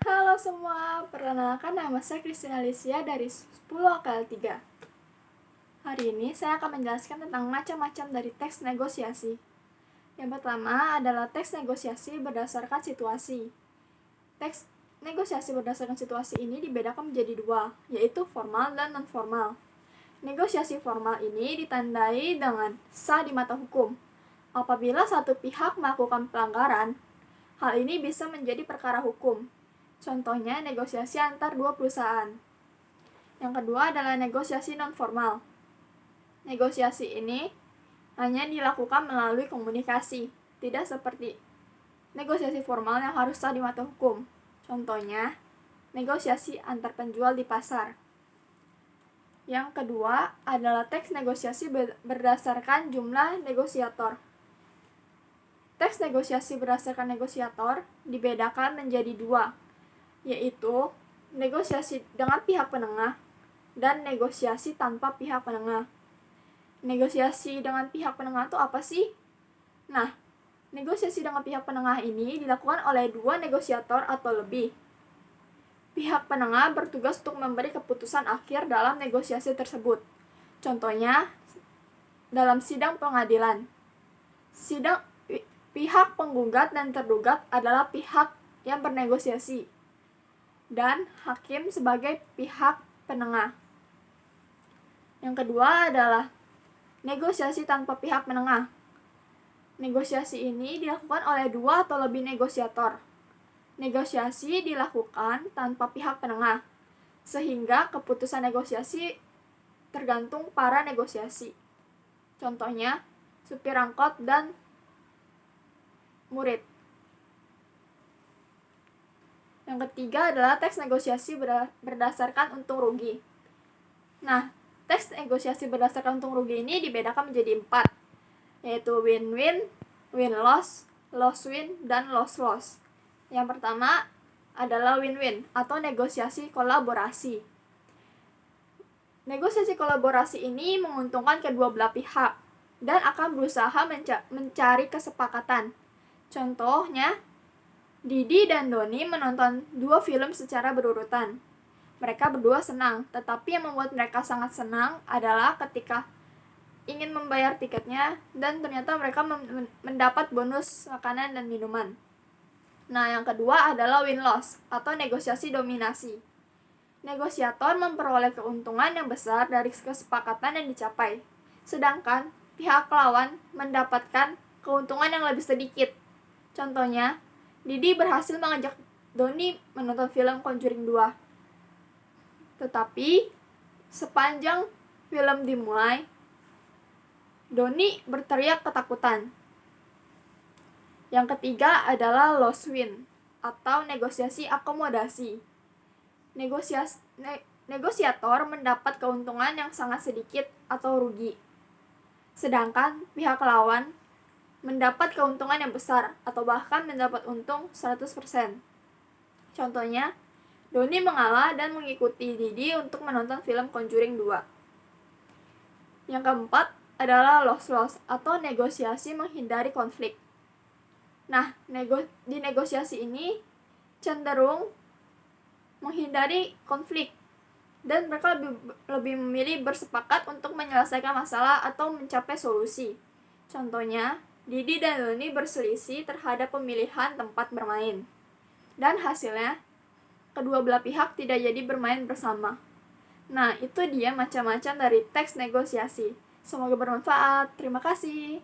Halo semua, perkenalkan nama saya Christina Alicia dari 10 AKL 3. Hari ini saya akan menjelaskan tentang macam-macam dari teks negosiasi. Yang pertama adalah teks negosiasi berdasarkan situasi. Teks negosiasi berdasarkan situasi ini dibedakan menjadi dua, yaitu formal dan non-formal. Negosiasi formal ini ditandai dengan sah di mata hukum. Apabila satu pihak melakukan pelanggaran, hal ini bisa menjadi perkara hukum. Contohnya negosiasi antar dua perusahaan. Yang kedua adalah negosiasi non-formal. Negosiasi ini hanya dilakukan melalui komunikasi, tidak seperti negosiasi formal yang harus sah di mata hukum. Contohnya, negosiasi antar penjual di pasar. Yang kedua adalah teks negosiasi berdasarkan jumlah negosiator. Teks negosiasi berdasarkan negosiator dibedakan menjadi dua, yaitu negosiasi dengan pihak penengah dan negosiasi tanpa pihak penengah. Negosiasi dengan pihak penengah itu apa sih? Nah, negosiasi dengan pihak penengah ini dilakukan oleh dua negosiator atau lebih. Pihak penengah bertugas untuk memberi keputusan akhir dalam negosiasi tersebut. Contohnya, dalam sidang pengadilan. Pihak penggugat dan tergugat adalah pihak yang bernegosiasi, dan hakim sebagai pihak penengah. Yang kedua adalah negosiasi tanpa pihak penengah. Negosiasi ini dilakukan oleh dua atau lebih negosiator. Negosiasi dilakukan tanpa pihak penengah, sehingga keputusan negosiasi tergantung para negosiasi. Contohnya, supir angkot dan murid. Yang ketiga adalah teks negosiasi berdasarkan untung rugi. Nah, teks negosiasi berdasarkan untung rugi ini dibedakan menjadi 4, yaitu win-win, win-loss, loss-win, dan loss-loss. Yang pertama adalah win-win atau negosiasi kolaborasi. Negosiasi kolaborasi ini menguntungkan kedua belah pihak dan akan berusaha mencari kesepakatan. Contohnya, Didi dan Doni menonton 2 film secara berurutan. Mereka berdua senang, tetapi yang membuat mereka sangat senang adalah ketika ingin membayar tiketnya dan ternyata mereka mendapat bonus makanan dan minuman. Nah, yang kedua adalah win-loss atau negosiasi dominasi. Negosiator memperoleh keuntungan yang besar dari kesepakatan yang dicapai, sedangkan pihak lawan mendapatkan keuntungan yang lebih sedikit. Contohnya, Didi berhasil mengajak Doni menonton film Conjuring 2. Tetapi, sepanjang film dimulai, Doni berteriak ketakutan. Yang ketiga adalah loss-win atau negosiasi akomodasi. Negosiator mendapat keuntungan yang sangat sedikit atau rugi, sedangkan pihak lawan mendapat keuntungan yang besar atau bahkan mendapat untung 100%. Contohnya, Doni mengalah dan mengikuti Didi untuk menonton film Conjuring 2. Yang keempat adalah loss-loss atau negosiasi menghindari konflik. Nah, di negosiasi ini cenderung menghindari konflik dan mereka lebih memilih bersepakat untuk menyelesaikan masalah atau mencapai solusi. Contohnya, Didi dan Doni berselisih terhadap pemilihan tempat bermain, dan hasilnya kedua belah pihak tidak jadi bermain bersama. Nah, itu dia macam-macam dari teks negosiasi. Semoga bermanfaat. Terima kasih.